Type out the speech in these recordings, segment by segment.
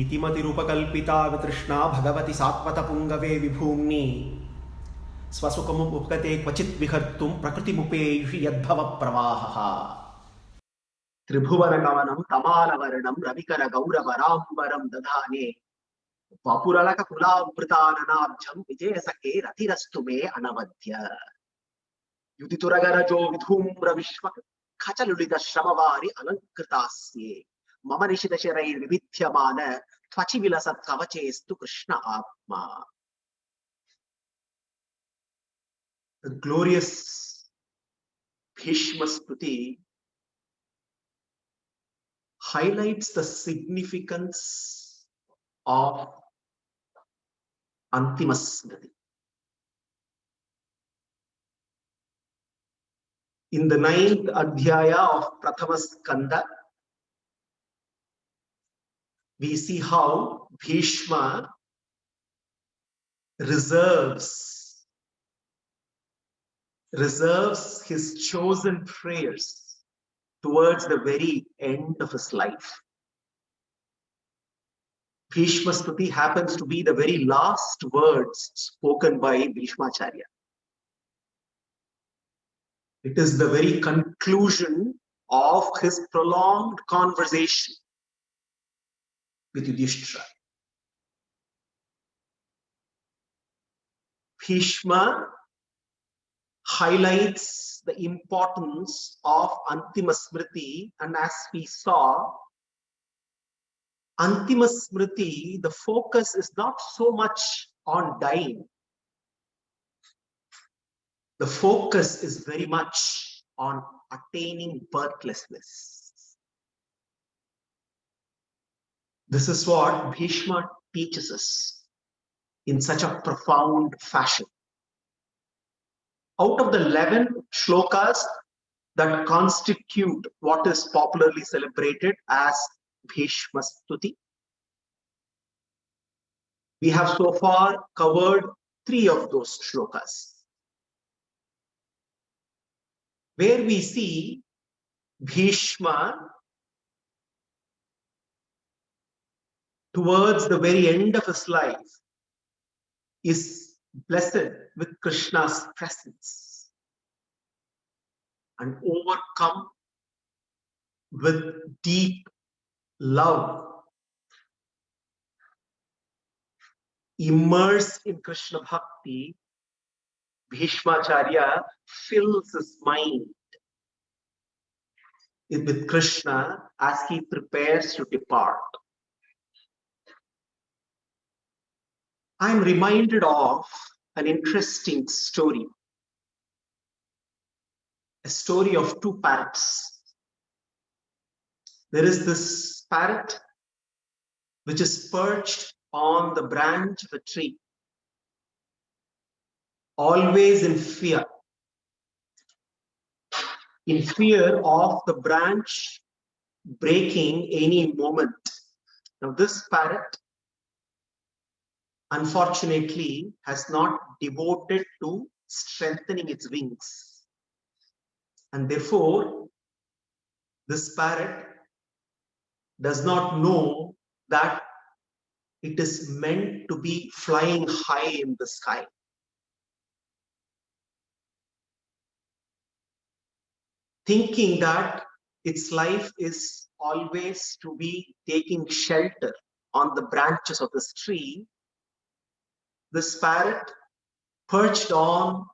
इतिमतिरुपकल्पिता वितृष्णा भगवति सात्वतपुङ्गवे विभूम्नि स्वसुखमुपगते क्वचित् विहर्तुं प्रकृतिमुपेयुषि यद्भवप्रवाहः त्रिभुवनगमनं तमालवर्णं रविकरगौरवराम्बरं दधाने वपुरलककुलावृताननाब्जं विजयसखे रतिरस्तु मे अनवद्य युदितुरगरजो विधूम्रविश्व खचलुलितश्रमवारि अलङ्कृतास्ये मम निशितशरैर्विभिध्यमान त्वचि विलसत्कवचेस्तु कृष्ण आत्मा. The glorious Bhishma Stuti highlights the significance of Antima Smriti. In the 9th Adhyaya of Prathama Skanda, we see how Bhishma reserves his chosen prayers towards the very end of his life. Bhishma Stuti happens to be the very last words spoken by Bhishmacharya. It is the very conclusion of his prolonged conversation with Yudhishthira. Bhishma highlights the importance of Antima Smriti, and as we saw, Antima Smriti, the focus is not so much on dying. The focus is very much on attaining birthlessness. This is what Bhishma teaches us in such a profound fashion. Out of the 11 shlokas that constitute what is popularly celebrated as Bhishma Stuti, we have so far covered 3 of those shlokas, where we see Bhishma towards the very end of his life is blessed with Krishna's presence and overcome with deep love, immersed in Krishna Bhakti. Bhishmacharya fills his mind with Krishna as he prepares to depart. I am reminded of an interesting story, a story of 2 parrots. There is this parrot which is perched on the branch of a tree, always in fear of the branch breaking any moment. Now, this parrot, unfortunately, has not devoted to strengthening its wings. And therefore, this parrot does not know that it is meant to be flying high in the sky. Thinking that its life is always to be taking shelter on the branches of this tree, this parrot, perched on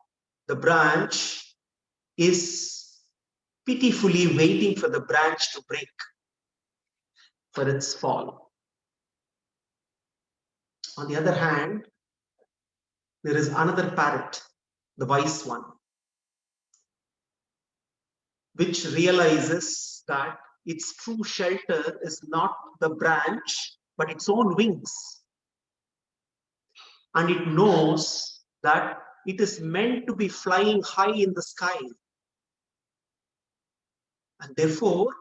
the branch, is pitifully waiting for the branch to break for its fall. On the other hand, there is another parrot, the wise one, which realizes that its true shelter is not the branch, but its own wings. And it knows that it is meant to be flying high in the sky. And therefore,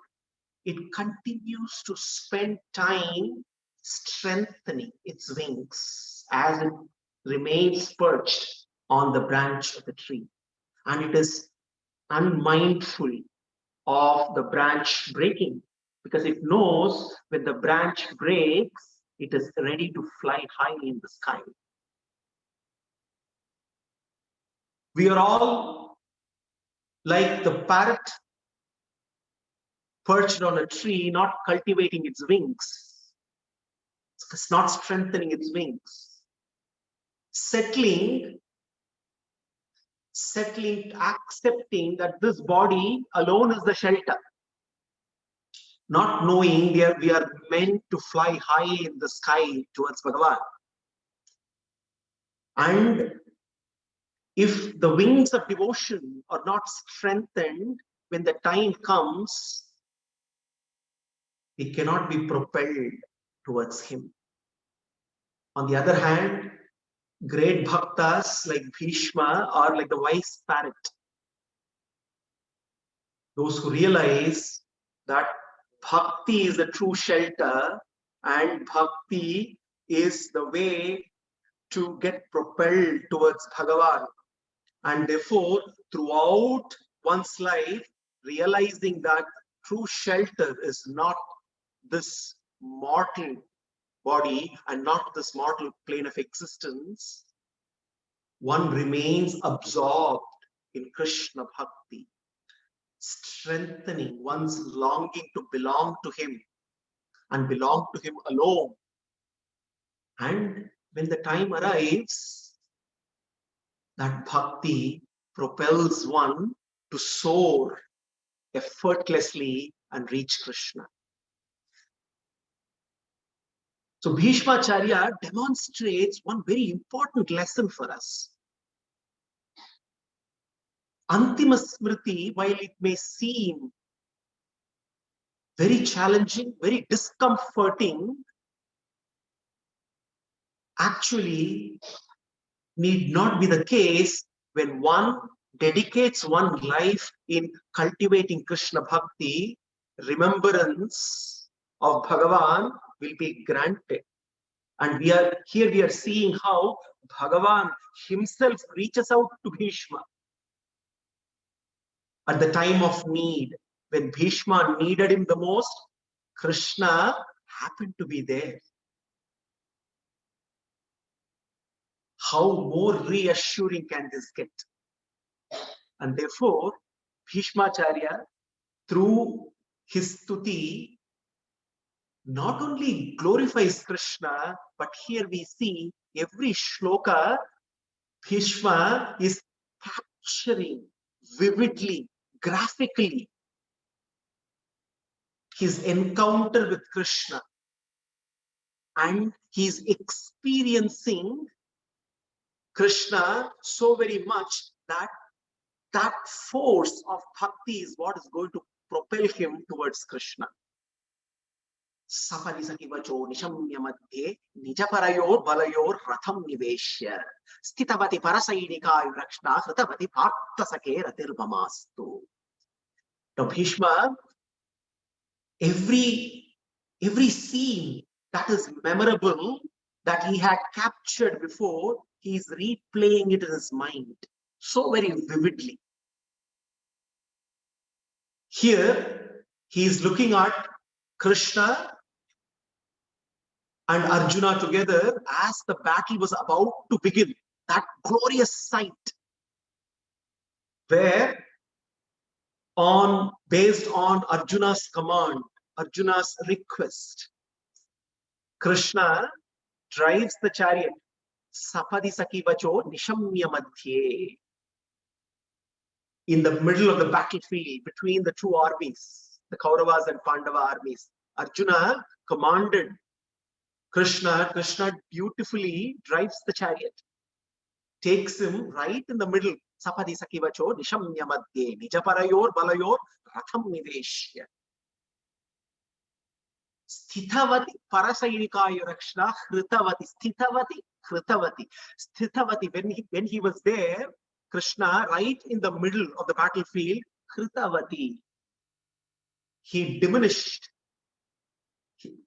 it continues to spend time strengthening its wings as it remains perched on the branch of the tree. And it is unmindful of the branch breaking, because it knows when the branch breaks, it is ready to fly high in the sky. We are all like the parrot perched on a tree, not cultivating its wings. It's not strengthening its wings. Settling, accepting that this body alone is the shelter. Not knowing we are meant to fly high in the sky towards Bhagavan. And if the wings of devotion are not strengthened, when the time comes, we cannot be propelled towards him. On the other hand, great bhaktas like Bhishma are like the wise parrot. Those who realize that bhakti is the true shelter and bhakti is the way to get propelled towards Bhagavan. And therefore, throughout one's life, realizing that true shelter is not this mortal body and not this mortal plane of existence, one remains absorbed in Krishna Bhakti, strengthening one's longing to belong to him and belong to him alone. And when the time arrives, that bhakti propels one to soar effortlessly and reach Krishna. So Bhishmacharya demonstrates one very important lesson for us. Antima Smriti, while it may seem very challenging, very discomforting, actually need not be the case when one dedicates one's life in cultivating Krishna Bhakti. Remembrance of Bhagavan will be granted. And we are seeing how Bhagavan himself reaches out to Bhishma at the time of need. When Bhishma needed him the most, Krishna happened to be there. How more reassuring can this get? And therefore, Bhishmacharya, through his stuti, not only glorifies Krishna, but here we see every shloka, Bhishma is capturing vividly, graphically, his encounter with Krishna. And he's experiencing Krishna so very much that that force of bhakti is what is going to propel him towards Krishna. Sapadi saki vacho nishamya madhye nijaparayor balayor ratham niveshya sthitavati parasainika yurakshna hritavati bharta sake ratirvamastu. Now Bhishma, every scene that is memorable that he had captured before, he is replaying it in his mind so very vividly. Here, he is looking at Krishna and Arjuna together as the battle was about to begin. That glorious sight where, based on Arjuna's command, Arjuna's request, Krishna drives the chariot. Sapadi saki vacho nishamya madhye. In the middle of the battlefield between the two armies, the Kauravas and Pandava armies, Arjuna commanded Krishna. Krishna beautifully drives the chariot, takes him right in the middle. Sapadi saki vacho nishamya madhye nijaparayor balayor ratham niveshya sthitavati parasainika yurakshna hritavati hritavati. When he was there, Krishna, right in the middle of the battlefield, hritavati, he diminished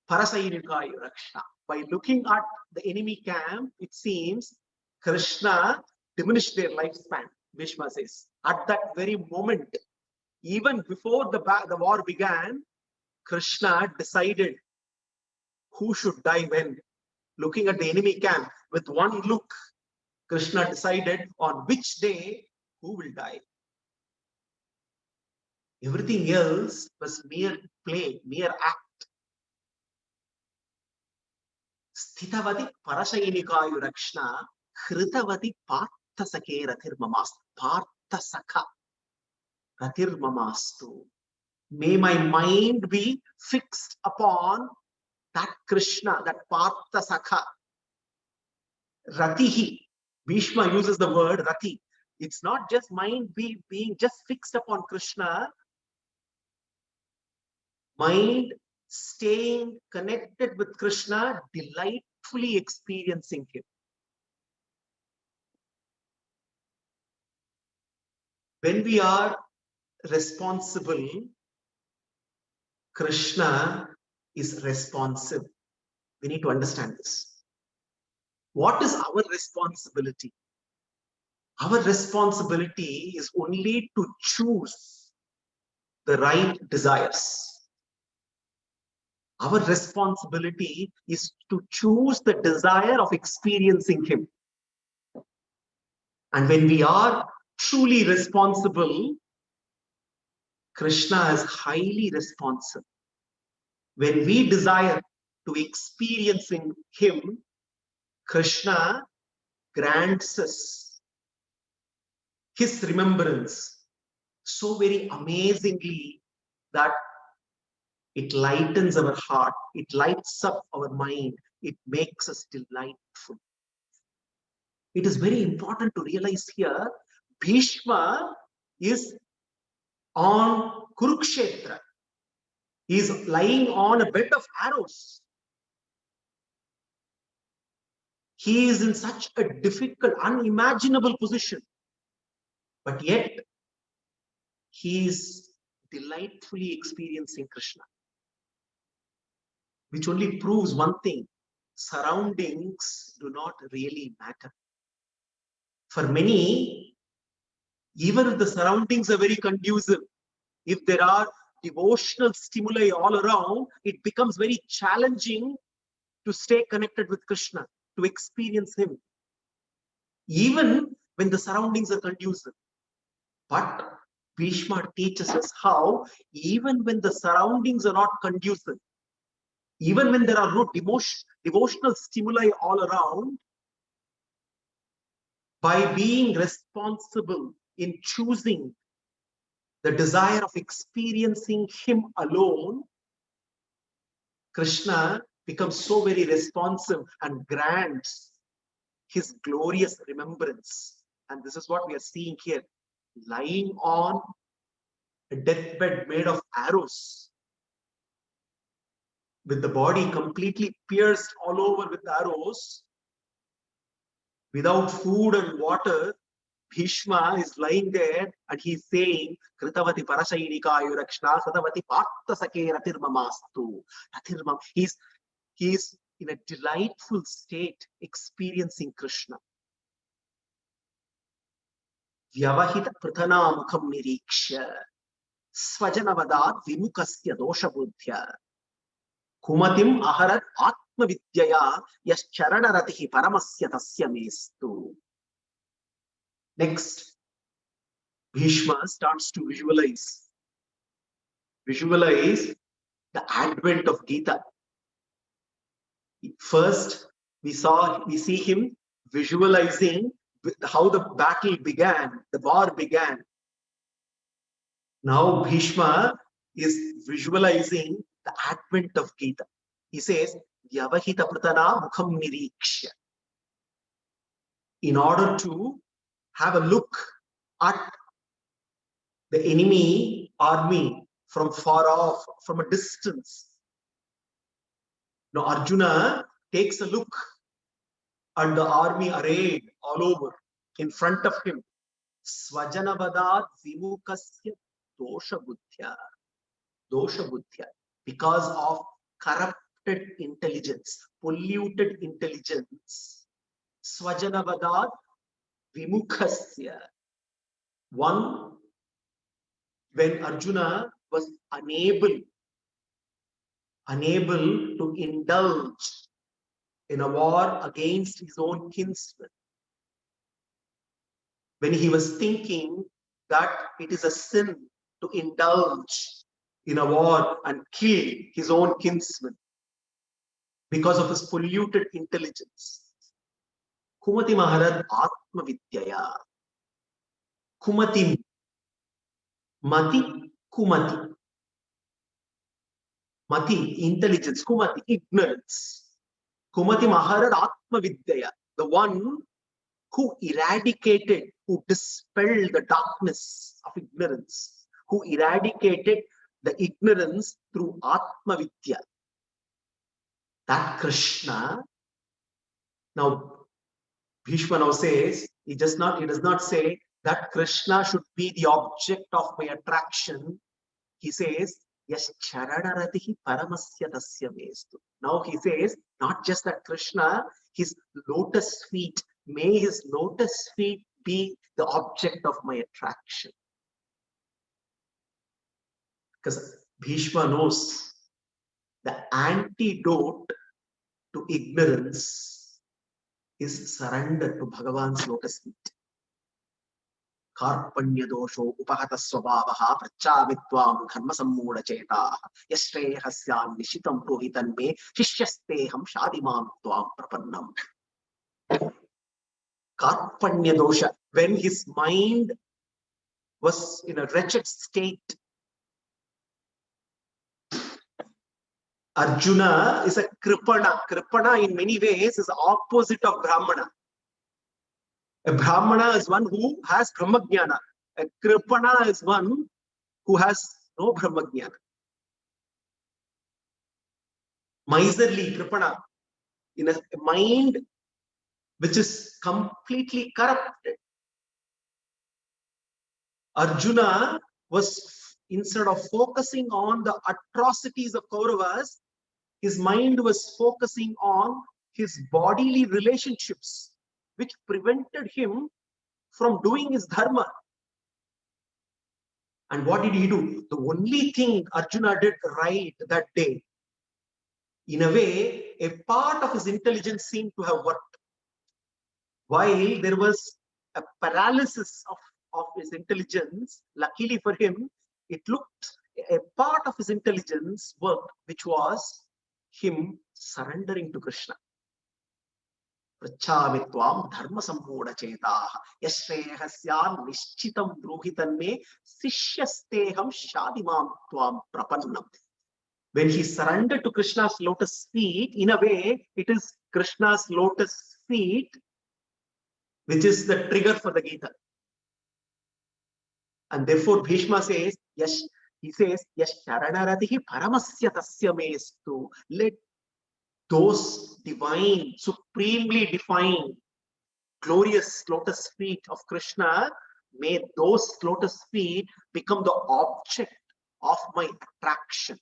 parasainika yurakshna. By looking at the enemy camp, it seems Krishna diminished their lifespan. Bhishma says, at that very moment, even before the war began, Krishna decided who should die when. Looking at the enemy camp, with one look, Krishna decided on which day who will die. Everything else was mere play, mere act. Sthitavati parashainikayurakshna Khritavati Parthasake Rathirmamastu. Parthasaka Rathirmamastu. May my mind be fixed upon that Krishna, that Parthasaka. Ratihi. Bhishma uses the word Rati. It's not just mind being just fixed upon Krishna. Mind staying connected with Krishna, delightfully experiencing him. When we are responsible, Krishna is responsive. We need to understand this. What is our responsibility? Our responsibility is only to choose the right desires. Our responsibility is to choose the desire of experiencing him. And when we are truly responsible, Krishna is highly responsive. When we desire to experiencing him, Krishna grants us his remembrance so very amazingly that it lightens our heart, it lights up our mind, it makes us delightful. It is very important to realize here, Bhishma is on Kurukshetra. He is lying on a bed of arrows. He is in such a difficult, unimaginable position. But yet, he is delightfully experiencing Krishna. Which only proves one thing, surroundings do not really matter. For many, even if the surroundings are very conducive, if there are devotional stimuli all around, it becomes very challenging to stay connected with Krishna, to experience him, even when the surroundings are conducive. But Bhishma teaches us how, even when the surroundings are not conducive, even when there are no devotional stimuli all around, by being responsible in choosing the desire of experiencing him alone, Krishna becomes so very responsive and grants his glorious remembrance. And this is what we are seeing here, lying on a deathbed made of arrows, with the body completely pierced all over with arrows, without food and water. Bhishma is lying there and he's saying, Kritavati Parashainikayurakshna Sadavati Parthasake Ratirmamastu. Ratirmam. He's in a delightful state experiencing Krishna. Vyavahita Pratana Mukham Niriksha Svajanavadat Vimukasya Dosha Buddhya Kumatim Aharat Atma Vidyaya Yascharana Paramasya Tasya Mestu. Next, Bhishma starts to visualize the advent of Gita. First, we see him visualizing how the battle began, the war began. Now Bhishma is visualizing the advent of Gita. He says, Vyavahita Pratana Mukham Niriksha. In order to have a look at the enemy army from far off, from a distance. Now Arjuna takes a look at the army arrayed all over in front of him. Svajanavadat vimukasya dosha buddhya. Dosha buddhya. Because of corrupted intelligence, polluted intelligence. Svajanavadat vimukasya. One, when Arjuna was unable unable to indulge in a war against his own kinsmen. When he was thinking that it is a sin to indulge in a war and kill his own kinsmen because of his polluted intelligence. Kumati Maharaj Atma Vidyaya. Kumati, Mati, Kumati. Mati, intelligence. Kumati, ignorance. Kumati Maharaj Atma Vidyaya. The one who eradicated, who dispelled the darkness of ignorance, who eradicated the ignorance through Atma Vidya. That Krishna, now Bhishma now says, he does not say that Krishna should be the object of my attraction. He says, Yes, Charanaratihi Paramasya Tasya Mestu. Now he says, not just that Krishna, his lotus feet, may his lotus feet be the object of my attraction. Because Bhishma knows the antidote to ignorance is surrender to Bhagavan's lotus feet. Karpanya dosho upahata swabhavaha prachamitvam dharma sammooda chetaha yashrehasyan nishitam puhitan me shishyasteham shadimam tvam prapannam. Karpanya dosha, when his mind was in a wretched state, Arjuna is a Kripana. Kripana in many ways is the opposite of Brahmana. A Brahmana is one who has Brahmajnana. A Kripana is one who has no Brahmajnana. Miserly Kripana, in a mind which is completely corrupted. Arjuna was, instead of focusing on the atrocities of Kauravas, his mind was focusing on his bodily relationships, which prevented him from doing his dharma. And what did he do? The only thing Arjuna did right that day, in a way, a part of his intelligence seemed to have worked. While there was a paralysis of his intelligence, luckily for him, it looked, a part of his intelligence worked, which was him surrendering to Krishna. Prachamitvam dharma sammooda chetaha yashrehasyan nishchitam druhitan me sishyasteham shadimam tvam prapannam. When he surrendered to Krishna's lotus feet, in a way, it is Krishna's lotus feet which is the trigger for the Gita. And therefore Bhishma says, yes, he says, yes, Sharanaratihi Paramasya Tasya Mestu. Let those divine, supremely defined, glorious lotus feet of Krishna, may those lotus feet become the object of my attraction.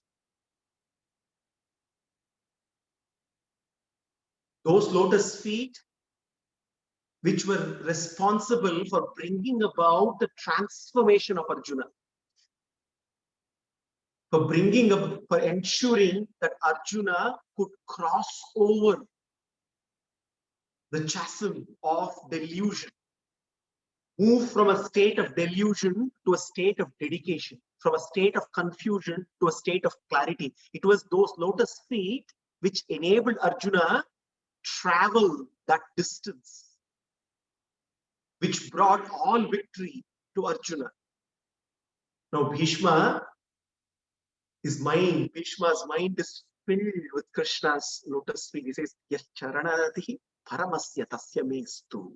Those lotus feet which were responsible for bringing about the transformation of Arjuna, for ensuring that Arjuna could cross over the chasm of delusion, move from a state of delusion to a state of dedication, from a state of confusion to a state of clarity. It was those lotus feet which enabled Arjuna travel that distance, which brought all victory to Arjuna. Now Bhishma's mind is filled with Krishna's lotus feet. He says, Yes, Charanaratihi Paramasya Tasya Mestu.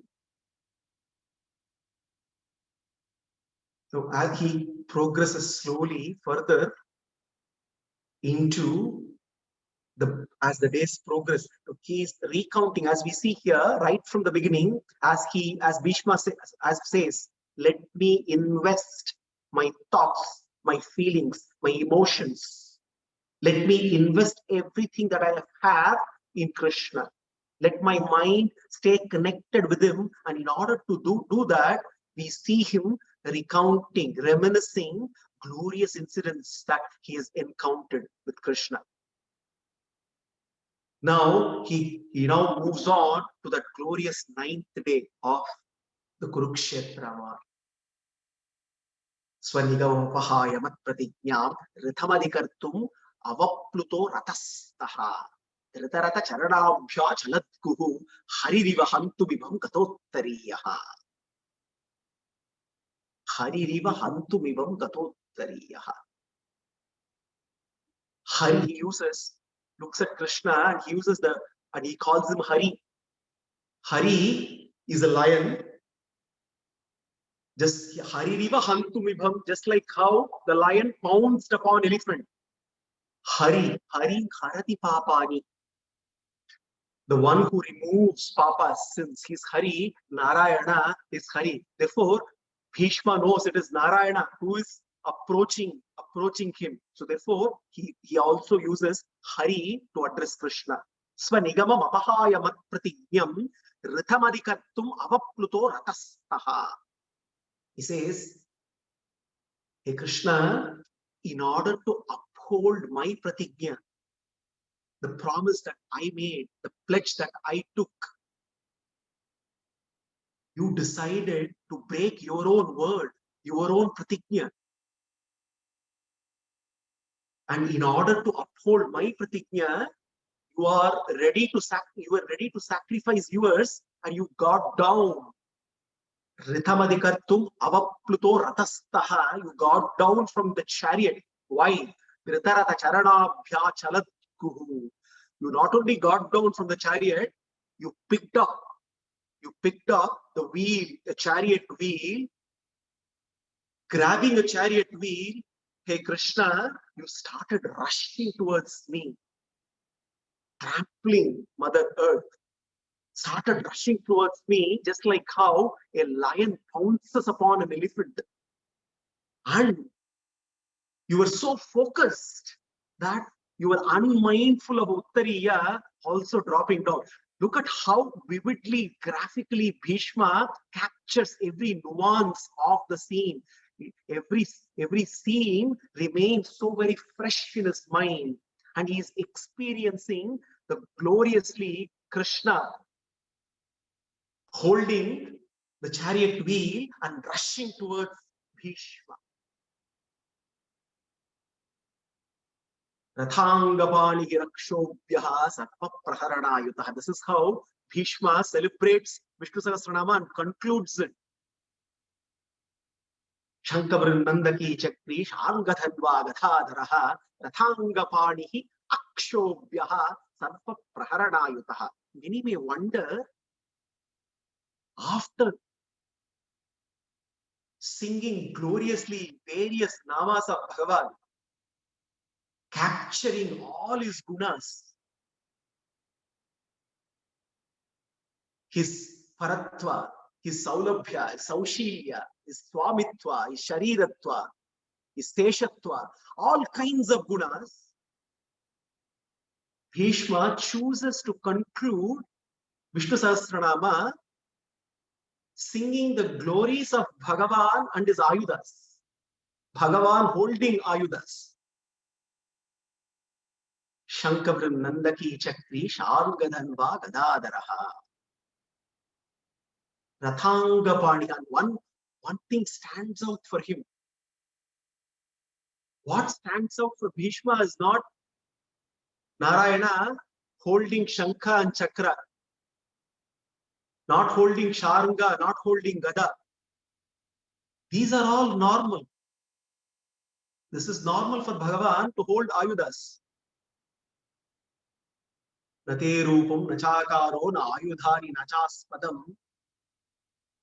So as he progresses slowly further into as the days progress, he is recounting, as we see here, right from the beginning, as Bhishma says, let me invest my thoughts, my feelings, my emotions. Let me invest everything that I have in Krishna. Let my mind stay connected with him. And in order to do that, we see him recounting, reminiscing glorious incidents that he has encountered with Krishna. Now he now moves on to that glorious 9th day of the Kurukshetra war. Swanigamopahaya mat pratignyam rithamadhikartum avapluto ratastaha. Dhritarata charanabhya chalatkuhu haririva hantu bibham gatottariyaha. Haririva hantu bibham gatottariyaha. Hari, he looks at Krishna and he calls him Hari. Hari is a lion. Just Haririva hantu bibham, just like how the lion pounced upon elephant. Hari harati papani. The one who removes papa's sins. He's Hari. Narayana is Hari. Therefore, Bhishma knows it is Narayana who is approaching him. So therefore, he also uses Hari to address Krishna. Swanigamam apahaya mat pratignyam rithamadhikartum avapluto ratastaha. He says, hey Krishna, in order to uphold my pratignya, the promise that I made, the pledge that I took, you decided to break your own word, your own pratignya. And in order to uphold my pratignya, you are ready to sacrifice yours, and you got down. Rithamadhikartum avapluto ratastaha. You got down from the chariot. Why? Dhritarata charanabhya chalatkuhu. You not only got down from the chariot, you picked up the wheel, a chariot wheel. Grabbing a chariot wheel, hey Krishna, you started rushing towards me, trampling Mother Earth, started rushing towards me, just like how a lion pounces upon an elephant. And you were so focused that you were unmindful of Uttariya also dropping down. Look at how vividly, graphically Bhishma captures every nuance of the scene. Every scene remains so very fresh in his mind, and he is experiencing the gloriously Krishna holding the chariot wheel and rushing towards Bhishma. Rathangapani Rakshobhyaha Sarva Praharanayutaha. This is how Bhishma celebrates Vishnu Sahasranama and concludes it. Shankavrinandaki Chakri Shangadhadva Gathadharaha Rathangapanihi Akshobhyaha Sarva Praharanayutaha. Many may wonder, after singing gloriously various namas of Bhagavan, capturing all his gunas, his paratva, his saulabhya, his saushilya, his swamitva, his shariratva, his seshatva, all kinds of gunas, Bhishma chooses to conclude Vishnu Sahasranama singing the glories of Bhagavan and his ayudas. Bhagavan holding ayudas. Shankavrim Nandaki Chakri Shangadhanva Gadadaraha. Rathangapani. And one thing stands out for him. What stands out for Bhishma is not Narayana holding Shankha and Chakra, not holding Sharanga, not holding Gada. These are all normal. This is normal for Bhagavan to hold Ayudas. Nate Rupam Nachakaro Na Ayudhani Nachaspadam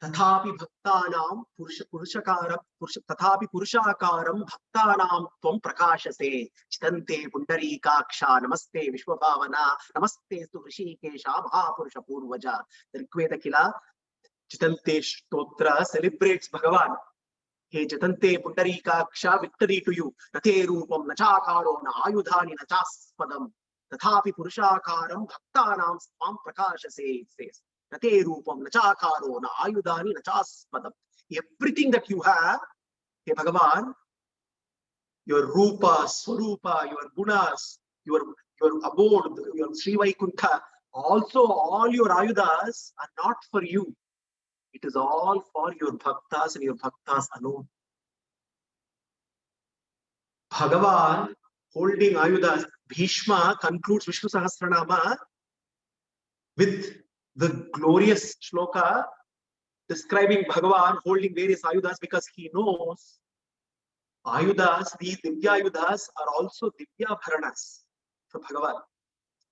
Tathapi Bhaktanam Tathapi Purushakaram Bhaktanam Tvam Prakashase Chitante Pundarikaksha Namaste Vishwabhavana Namaste Stu Hrishikesha Mahapurusha Purvaja. The Rigveda Kila Chitante Stotra celebrates Bhagavan. Hey Chitante Pundarikaksha, victory to you. Nate Rupam Nachakaro Na Ayudhani Nachaspadam Tathapi Purushakaram Bhaktanam Tvam Prakashase, it says. Nate Rupam Nachakaro Na Ayudhani Nachaspadam. Everything that you have, hey Bhagavan, your Rupa, Swarupa, your Gunas, your your abode, your Sri Vaikuntha, also all your ayudas are not for you. It is all for your bhaktas and your bhaktas alone. Bhagavan holding ayudas. Bhishma concludes Vishnu Sahasranama with the glorious shloka describing Bhagavan holding various ayudas, because he knows ayudas, these Divya ayudas are also Divya Bharanas for Bhagavan.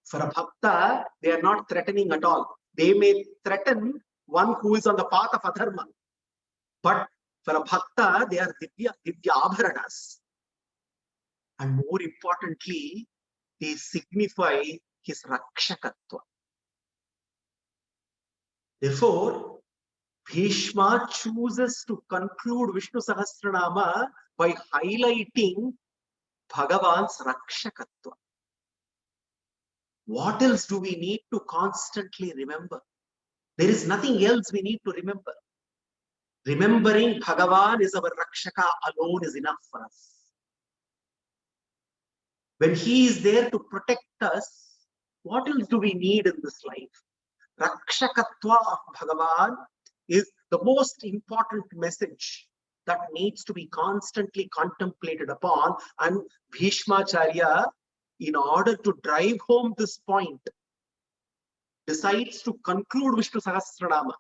For a bhakta, they are not threatening at all. They may threaten one who is on the path of adharma, but for a bhakta, they are Divya Abharanas. And more importantly, they signify his Rakshakatva. Therefore, Bhishma chooses to conclude Vishnu Sahasranama by highlighting Bhagavan's Rakshakatva. What else do we need to constantly remember? There is nothing else we need to remember. Remembering Bhagavan is our Rakshaka alone is enough for us. When he is there to protect us, what else do we need in this life? Rakshakatva of Bhagavan is the most important message that needs to be constantly contemplated upon. And Bhishmacharya, in order to drive home this point, decides to conclude Vishnu Sahasranama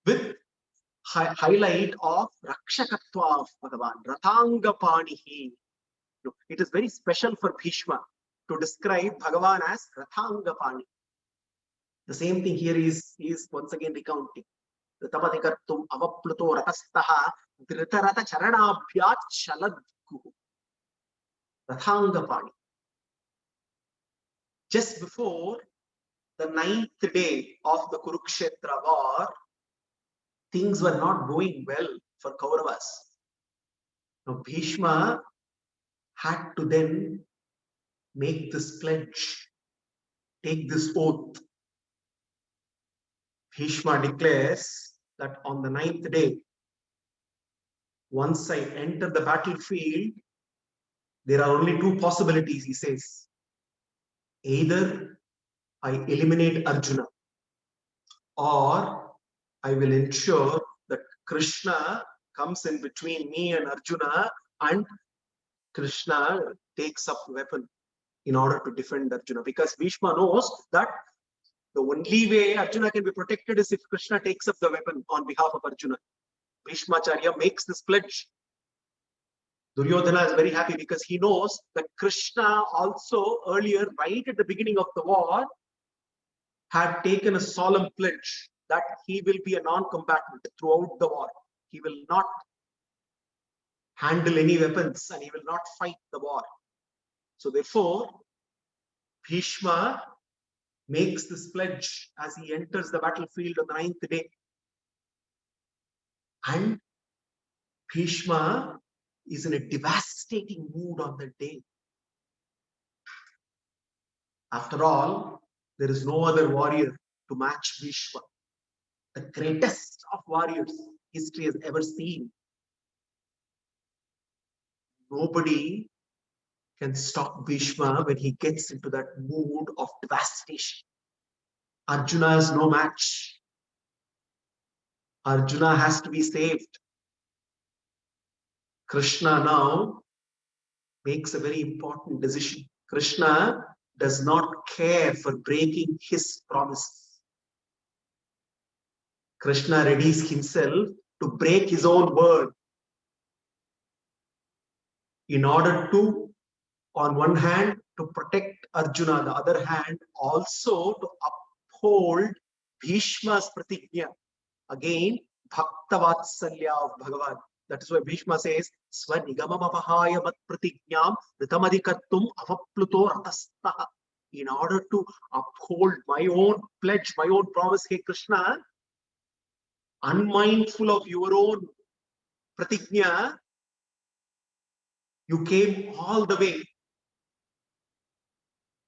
with highlight of Rakshakatva of Bhagavan, Rathanga Panihi. It is very special for Bhishma to describe Bhagavan as Rathanga Pani. The same thing here is once again recounting. Tamadhikartum avapluto ratastaha dhritarata charanabhyat shaladku. Rathanga Pani. Just before the 9th day of the Kurukshetra war, things were not going well for Kauravas. Now Bhishma had to then make this pledge, take this oath. Bhishma declares that on the 9th day, once I enter the battlefield, there are only two possibilities, he says. Either I eliminate Arjuna, or I will ensure that Krishna comes in between me and Arjuna, and Krishna takes up weapon in order to defend Arjuna. Because Bhishma knows that the only way Arjuna can be protected is if Krishna takes up the weapon on behalf of Arjuna. Bhishmacharya makes this pledge. Duryodhana is very happy because he knows that Krishna also earlier, right at the beginning of the war, had taken a solemn pledge that he will be a non-combatant throughout the war. He will not handle any weapons and he will not fight the war. So therefore, Bhishma makes this pledge as he enters the battlefield on the 9th day. And Bhishma is in a devastating mood on that day. After all, there is no other warrior to match Bhishma, the greatest of warriors history has ever seen. Nobody can stop Bhishma when he gets into that mood of devastation. Arjuna is no match. Arjuna has to be saved. Krishna now makes a very important decision. Krishna does not care for breaking his promise. Krishna readies himself to break his own word in order to, on one hand, to protect Arjuna, the other hand, also to uphold Bhishma's pratignya. Again, Bhakta Vatsalya of Bhagavan. That is why Bhishma says, Swanigamamapahaya mat pratignyam ritamadhikartum avapluto ratastaha. In order to uphold my own pledge, my own promise, hey Krishna, unmindful of your own pratignya, you came all the way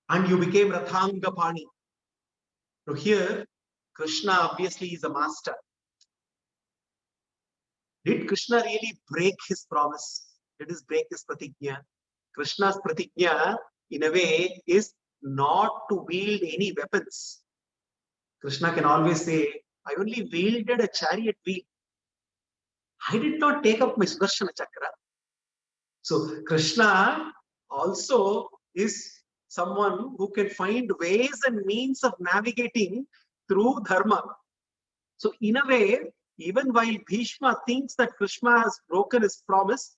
and you became Rathanga Pani. So here, Krishna obviously is a master. Did Krishna really break his promise? Did he break his pratignya? Krishna's pratignya in a way, is not to wield any weapons. Krishna can always say, I only wielded a chariot wheel. I did not take up my Sudarshana Chakra. So Krishna also is someone who can find ways and means of navigating through dharma. So in a way, even while Bhishma thinks that Krishna has broken his promise,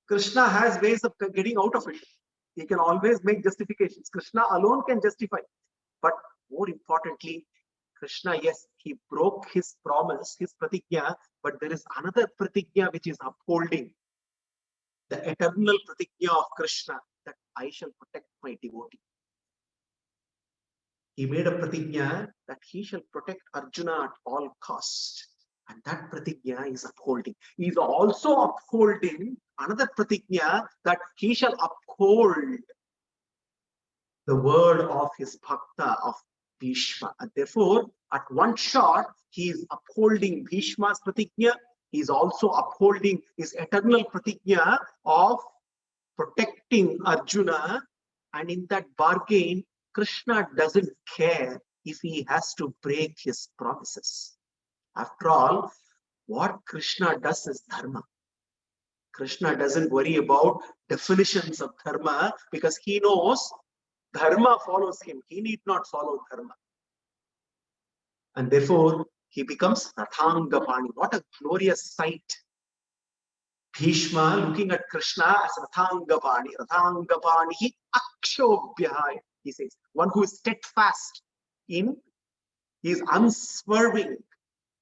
Krishna has ways of getting out of it. He can always make justifications. Krishna alone can justify. But more importantly, Krishna, yes, he broke his promise, his pratigya, but there is another pratigya which is upholding. The eternal pratigya of Krishna, that I shall protect my devotee. He made a pratigya that he shall protect Arjuna at all costs. And that pratigya is upholding. He is also upholding another pratigya that he shall uphold the word of his bhakta, of Bhishma. And therefore, at one shot, he is upholding Bhishma's pratigya. He is also upholding his eternal pratigya of protecting Arjuna. And in that bargain, Krishna doesn't care if he has to break his promises. After all, what Krishna does is dharma. Krishna doesn't worry about definitions of dharma because he knows dharma follows him. He need not follow dharma. And therefore, he becomes Rathangapani. What a glorious sight. Bhishma looking at Krishna as Rathangapani. Rathangapani akshobhya, he says. One who is steadfast in, he is unswerving,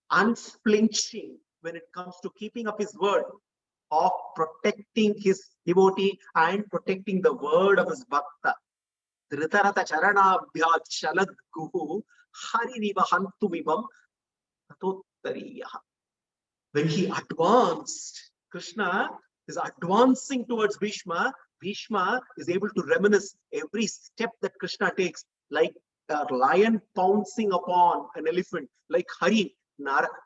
unflinching when it comes to keeping up his word of protecting his devotee and protecting the word of his bhakta. Dhritarata charanabhyat shalad guhu haririva hantumibam tatotariyaha. When he advanced, Krishna is advancing towards Bhishma. Bhishma is able to reminisce every step that Krishna takes, like a lion pouncing upon an elephant, like Hari.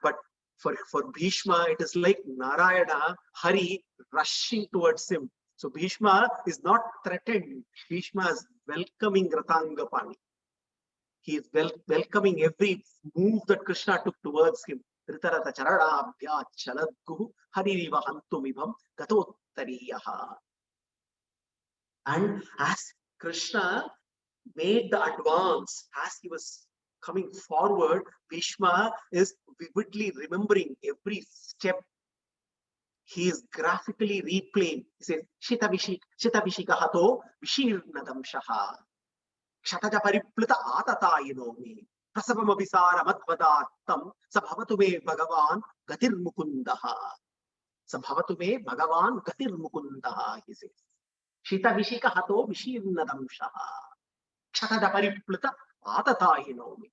But for Bhishma, it is like Narayana, Hari rushing towards him. So Bhishma is not threatened. Bhishma is welcoming Rathangapani. He is welcoming every move that Krishna took towards him. Dhritarata charanabhyat chaladguhu haririva hantumibham gatottariyaha. And as Krishna made the advance, as he was coming forward, Bhishma is vividly remembering every step. He is graphically replaying. He says, Shitavishika hato vishirnadamshaha. Kshataja pariplita atatayino me. Prasavamabhisara madvadattam sabhavatu me bhagavan gatir mukundaha. Sabhavatu me bhagavan gatir mukundaha, he says. Shitavishika hato vishirnadamshaha. Kshataja pariplita atatayino me.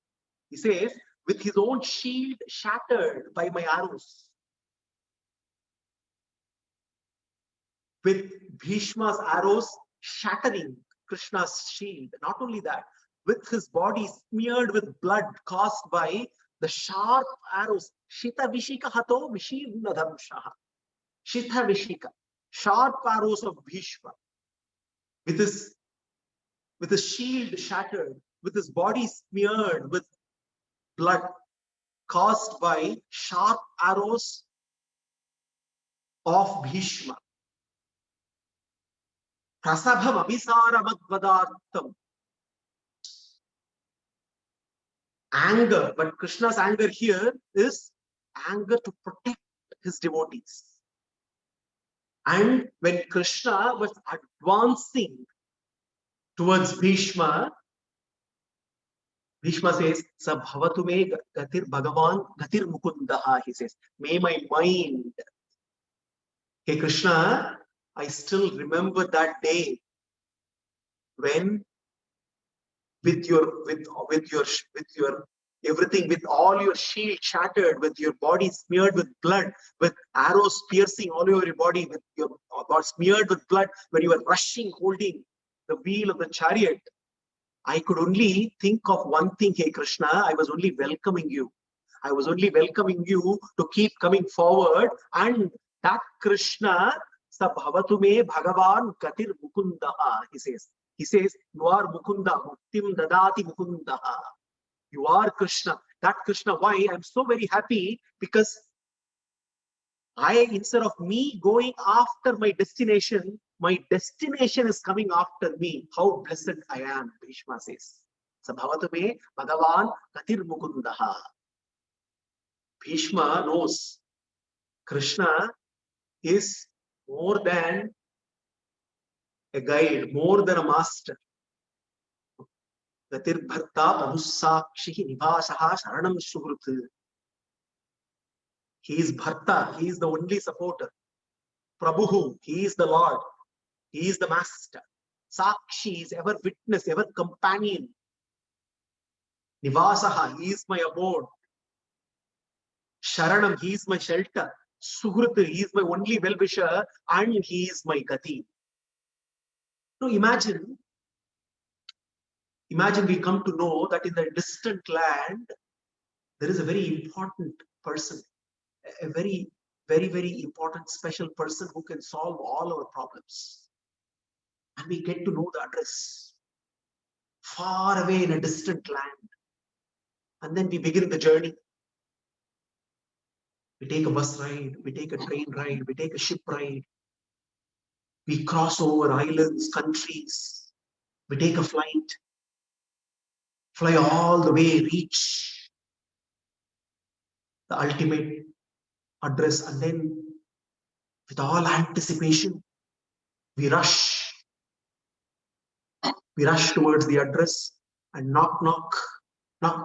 He says, with his own shield shattered by my arrows. With Bhishma's arrows shattering Krishna's shield. Not only that, with his body smeared with blood caused by the sharp arrows. Shita Vishika Hato Vishirnadamshaha. Shita Vishika. Sharp arrows of Bhishma. With his shield shattered, with his body smeared with blood caused by sharp arrows of Bhishma. Prasabham abhisara madvadartham. Anger, but Krishna's anger here is anger to protect his devotees. And when Krishna was advancing towards Bhishma, Bhishma says, Sabhavatu me gatir bhagavan gatir mukundaha, he says, may my mind. Hey Krishna, I still remember that day when with everything, with all your shield shattered, with your body smeared with blood, with arrows piercing all over your body, with your body smeared with blood, when you were rushing, holding the wheel of the chariot, I could only think of one thing, hey Krishna, I was only welcoming you. I was only welcoming you to keep coming forward, and that Krishna, Sabhavatu me Bhagavan Gatir Mukundaha, he says, He says, you are Mukunda, Muktim Dadati Mukunda. You are Krishna. That Krishna, why? I'm so very happy because instead of me going after my destination is coming after me. How blessed I am, Bhishma says. Sabhavatu me Bhagavan Katir Mukundaha. Bhishma knows Krishna is more than a guide, more than a master. Gatir Bharta Prabhusakshihi Nivasaha Sharanam Suhrut. He is Bharta, he is the only supporter. Prabhu, he is the Lord, he is the master. Sakshi is ever witness, ever companion. Nivasaha, he is my abode. Sharanam, he is my shelter. Suhrut, he is my only well-wisher, and he is my Gati. Now imagine we come to know that in the distant land, there is a very important person, a very, very, very important special person who can solve all our problems. And we get to know the address far away in a distant land. And then we begin the journey. We take a bus ride, we take a train ride, we take a ship ride. We cross over islands, countries. We take a flight, fly all the way, reach the ultimate address, and then with all anticipation, we rush towards the address and knock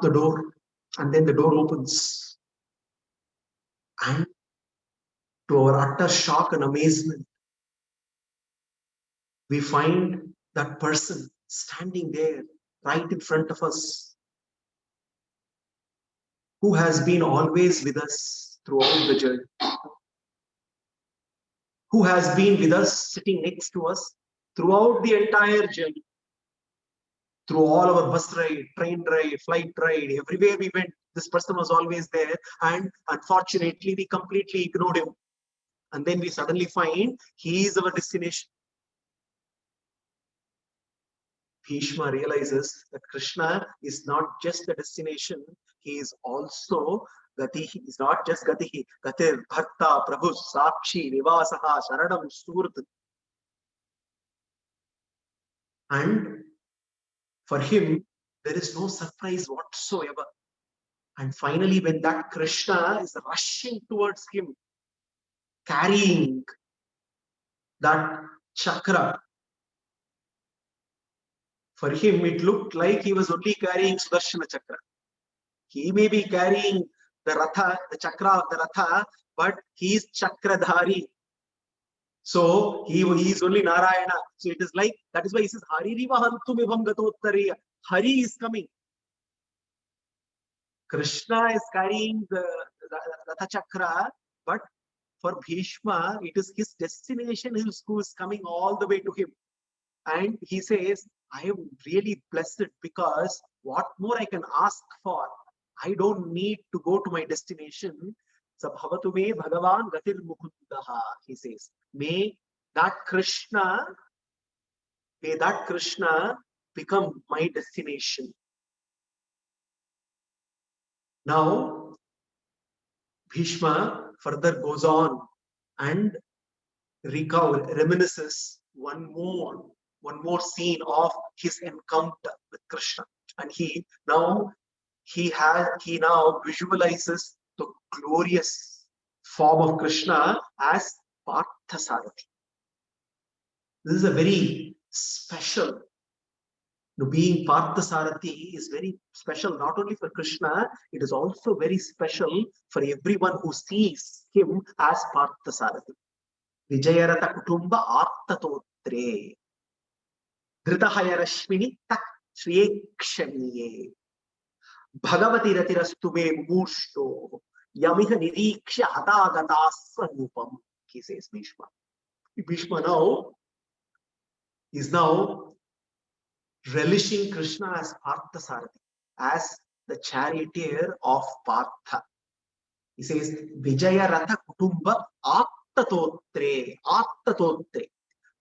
the door, and then the door opens. And to our utter shock and amazement, we find that person standing there right in front of us, who has been always with us throughout the journey, who has been with us, sitting next to us throughout the entire journey, through all our bus ride, train ride, flight ride, everywhere we went, this person was always there, and unfortunately we completely ignored him. And then we suddenly find he is our destination. Bhishma realizes that Krishna is not just the destination, he is also Gati. He is not just Gati, Gatir, Bharta, Prabhu, Sakshi, Nivasaha, Sharanam, Surat. And for him, there is no surprise whatsoever. And finally, when that Krishna is rushing towards him, carrying that chakra, for him, it looked like he was only carrying Sudarshana chakra. He may be carrying the Ratha, the chakra of the Ratha, but he is Chakradhari. So he is only Narayana. So it is like, that is why he says, Hari Riva Hantum Evam Gatottariya. Hari is coming. Krishna is carrying the Ratha chakra, but for Bhishma, it is his destination who is coming all the way to him. And he says, I am really blessed because what more I can ask for? I don't need to go to my destination. Sabhavatu me Bhagavan Gatir Mukundaha, he says. May that Krishna become my destination. Now, Bhishma further goes on and reminisces one more scene of his encounter with Krishna, and he now visualizes the glorious form of Krishna as Parthasarathi. This is a very special. Being Parthasarathi is very special not only for Krishna, it is also very special for everyone who sees him as Parthasarathi. Vijayarata Kutumba Artatotre Dhritahaya Rashmini Tak Shriyekshaniye Bhagavati Ratirastume Mumushto Yamiha Niriksha Hatagata Sanupam, he says Bhishma. Bhishma now is relishing Krishna as Parthasarathi, as the charioteer of Partha. He says, Vijaya Ratha Kutumba Attatotre,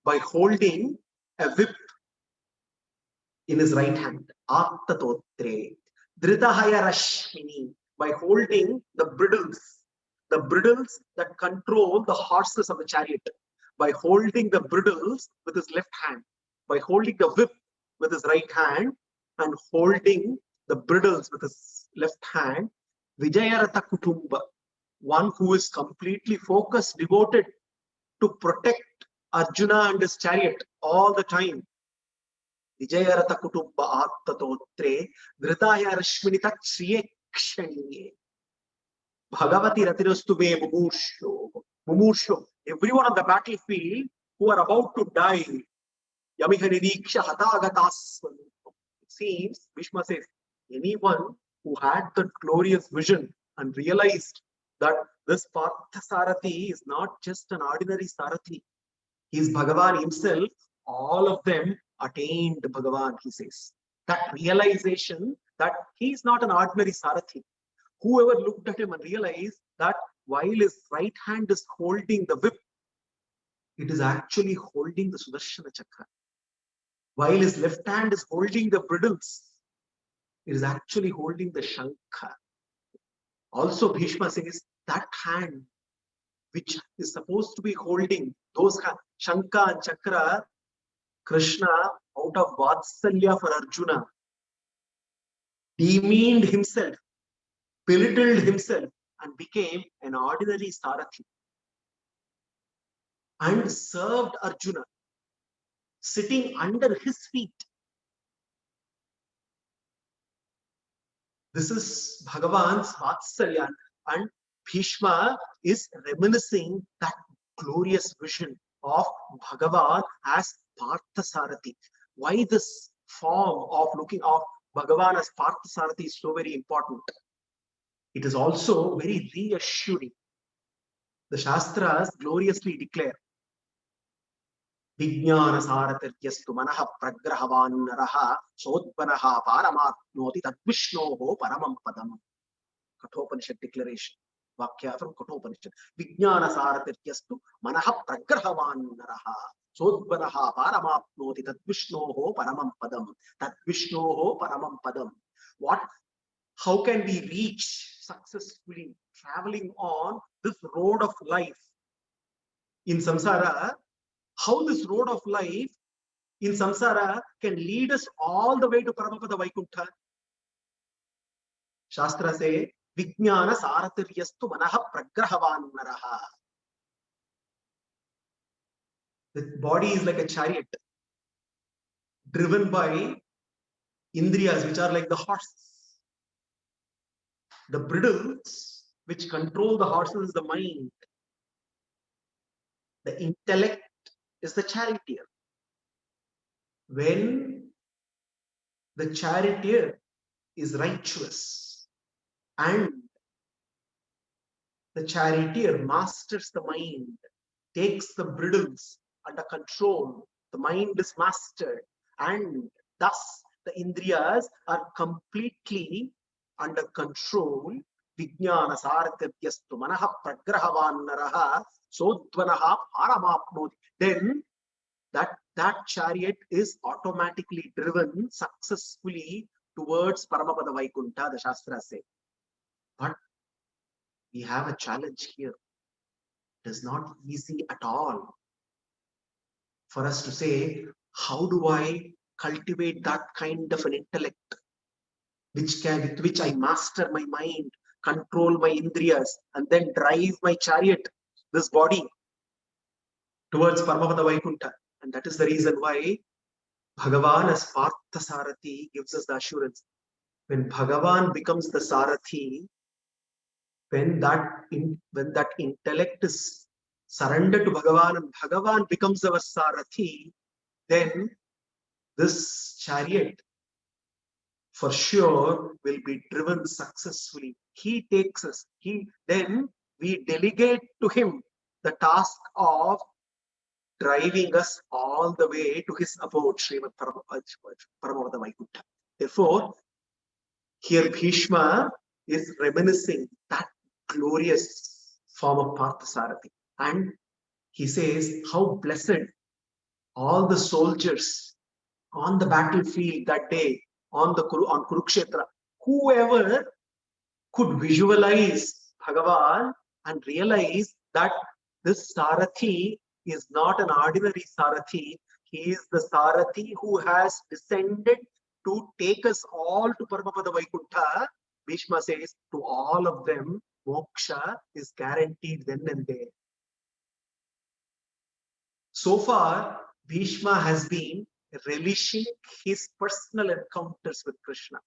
by holding a whip in his right hand. Attatotre. Dhritahaya Rashmini, by holding the bridles that control the horses of the chariot, by holding the bridles with his left hand, by holding the whip with his right hand, and holding the bridles with his left hand. Vijayaratha Kutumba, one who is completely focused, devoted to protect Arjuna and his chariot all the time. Vijayaratha Kutumba Attatotre Dhritaya Rashminita Shriyekshaniye Bhagavati Ratirastu Me Mumursho. Everyone on the battlefield who are about to die. Yamihaniriksha Hatagataswan. It seems, Bhishma says, anyone who had that glorious vision and realized that this Parthasarathi is not just an ordinary Sarathi, he is Bhagavan himself, all of them attained Bhagavan, he says. That realization that he is not an ordinary Sarathi. Whoever looked at him and realized that while his right hand is holding the whip, it is actually holding the Sudarshana Chakra. While his left hand is holding the bridles, it is actually holding the Shankha. Also, Bhishma says that hand which is supposed to be holding those Shankha and Chakra, Krishna, out of Vatsalya for Arjuna, demeaned himself, belittled himself, and became an ordinary Sarathi. And served Arjuna, sitting under his feet. This is Bhagavan's Vatsalya, and Bhishma is reminiscing that glorious vision of Bhagavan as Parthasarathi. Why this form of looking of Bhagavan as Parthasarathi is so very important? It is also very reassuring. The Shastras gloriously declare Vijnana Saratiryastu Manaha Pragrahavan Naraha Sodvanaha Paramatnoti Tadvishnoho Paramam Padam. Kathopanishad declaration. Vakya from Kathopanishad. Vijnana Saratiryastu Manaha Pragrahavan Naraha Sodvanaha Paramatnoti Tadvishnoho Paramam Padam. Tadvishnoho Paramam Padam. What? How can we reach successfully traveling on this road of life in samsara? How this road of life in samsara can lead us all the way to Paramapada Vaikuntha? Shastra say, Vijnana Saratiryastu Manaha Pragrahavan Naraha. The body is like a chariot driven by Indriyas, which are like the horses. The bridles which control the horses is the mind. The intellect is the charioteer. When the charioteer is righteous and the charioteer masters the mind, takes the bridles under control, the mind is mastered, and thus the Indriyas are completely under control. Vijnana Saratiryastu Manaha Pragrahavan Naraha Sodvanaha Paramapnoti. Then that chariot is automatically driven successfully towards Paramapada Vaikuntha, the Shastras say. But we have a challenge here. It is not easy at all for us to say, how do I cultivate that kind of an intellect with which I master my mind, control my indriyas, and then drive my chariot, this body, towards Paramapada Vaikuntha. And that is the reason why Bhagavan as Parthasarathi gives us the assurance. When Bhagavan becomes the Sarathi, when that intellect is surrendered to Bhagavan and Bhagavan becomes our Sarathi, then this chariot for sure will be driven successfully. He takes us. Then we delegate to him the task of driving us all the way to his abode, Srimad Paramavada Vaikuntha. Therefore, here Bhishma is reminiscing that glorious form of Parthasarathi. And he says how blessed all the soldiers on the battlefield that day, on Kurukshetra. Whoever could visualize Bhagavan and realize that this Sarathi is not an ordinary Sarathi. He is the Sarathi who has descended to take us all to Paramapada Vaikuntha. Bhishma says to all of them, moksha is guaranteed then and there. So far, Bhishma has been relishing his personal encounters with Krishna.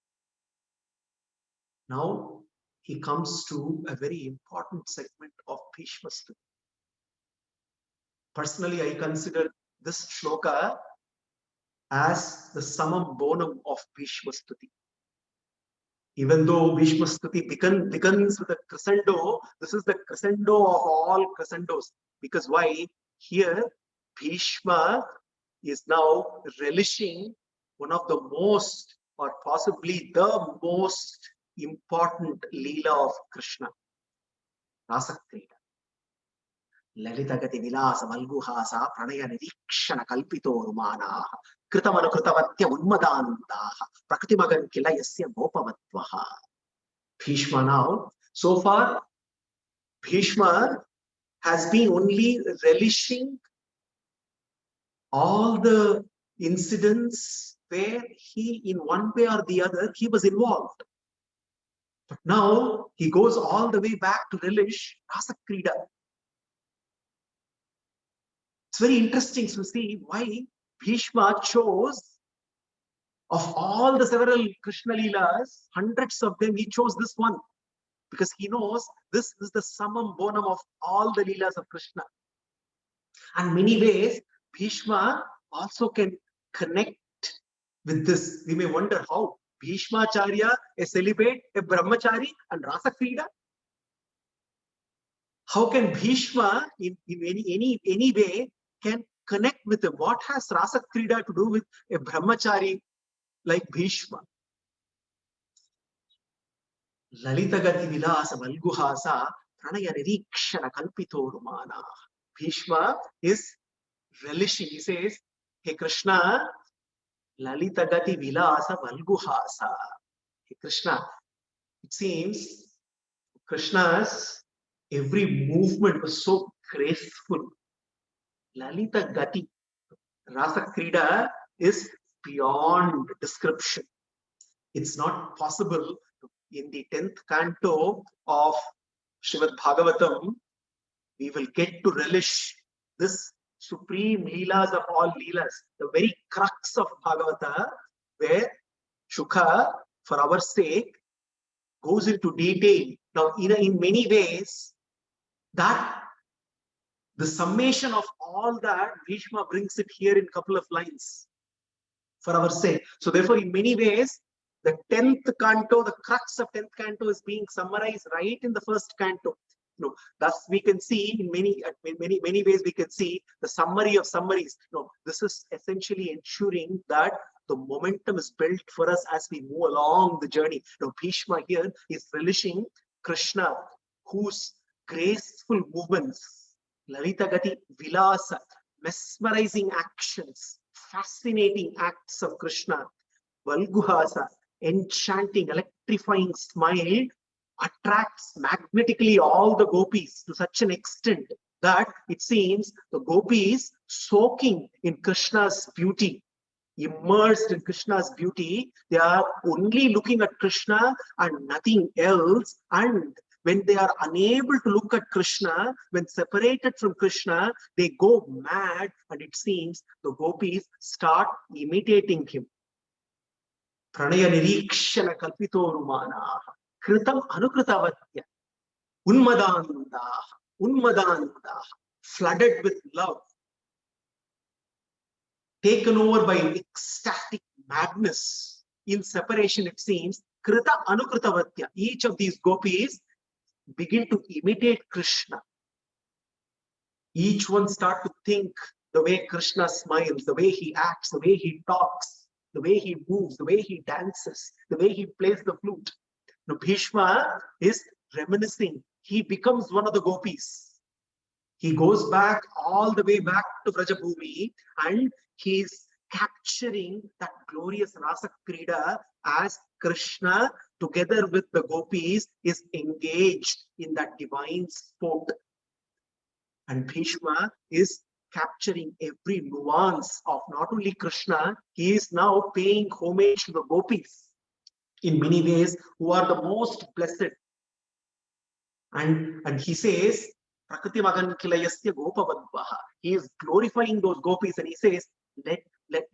Now, he comes to a very important segment of Bhishma Stuti. Personally, I consider this shloka as the summum bonum of Bhishma Stuti. Even though Bhishma Stuti begins with a crescendo, this is the crescendo of all crescendos. Because why? Here, Bhishma is now relishing one of the most, or possibly the most important Leela of Krishna, Rasa Krida. Lalitagati Vilasa Valguhasa Pranaya Nirikshana Kalpito Rumana Kritamanu Kritavatya Unmadandaha Praktimagan Kilayasya Gopavatvaha. Bhishma now, so far, Bhishma has been only relishing all the incidents where he, in one way or the other, he was involved. But now he goes all the way back to relish Rasa Krida. It's very interesting to see why Bhishma chose, of all the several Krishna Leelas, hundreds of them, he chose this one. Because he knows this is the summum bonum of all the Leelas of Krishna. And many ways, Bhishma also can connect with this. We may wonder how Bhishmacharya, a celibate, a brahmachari, and Rasa Krida. How can Bhishma, in any way, can connect with him? What has Rasa Krida to do with a brahmachari like Bhishma? Lalitagati Vilasa Valguhasa Pranaya Nirikshana Kalpito Rumana. Bhishma is relishing. He says, hey Krishna, Lalitagati Vilasa Valguhasa. Hey Krishna, it seems Krishna's every movement was so graceful. Lalita Gati, Rasa Krida is beyond description. It's not possible. In the 10th canto of Srimad Bhagavatam, we will get to relish this supreme Leelas of all Leelas, the very crux of Bhagavata, where Shukha, for our sake, goes into detail. Now, in many ways, that the summation of all that, Bhishma brings it here in a couple of lines for our sake. So therefore, in many ways, the 10th canto, the crux of 10th canto is being summarized right in the first canto. Thus we can see in many ways we can see the summary of summaries. This is essentially ensuring that the momentum is built for us as we move along the journey. Bhishma here is relishing Krishna, whose graceful movements, Lalita Gati Vilasa, mesmerizing actions, fascinating acts of Krishna, Valguhasa, enchanting, electrifying smile, attracts magnetically all the gopis to such an extent that it seems the gopis soaking in Krishna's beauty, immersed in Krishna's beauty, they are only looking at Krishna and nothing else. And when they are unable to look at Krishna, when separated from Krishna, they go mad, and it seems the gopis start imitating him. Pranaya Nirikshana Kalpito Rumana Kritam Anukritavatya Unmadandaha, flooded with love, taken over by ecstatic madness. In separation, it seems, Krita Anukritavatya, each of these gopis begin to imitate Krishna. Each one start to think the way Krishna smiles, the way he acts, the way he talks, the way he moves, the way he dances, the way he plays the flute. Now, Bhishma is reminiscing. He becomes one of the gopis. He goes back all the way back to Vrajabhumi, and he's capturing that glorious Rasa Krida as Krishna, together with the gopis, is engaged in that divine sport. And Bhishma is capturing every nuance of not only Krishna, he is now paying homage to the gopis in many ways, who are the most blessed. And he says, Prakriti Magan Kilayasya Gopavadvaha. He is glorifying those gopis, and he says, let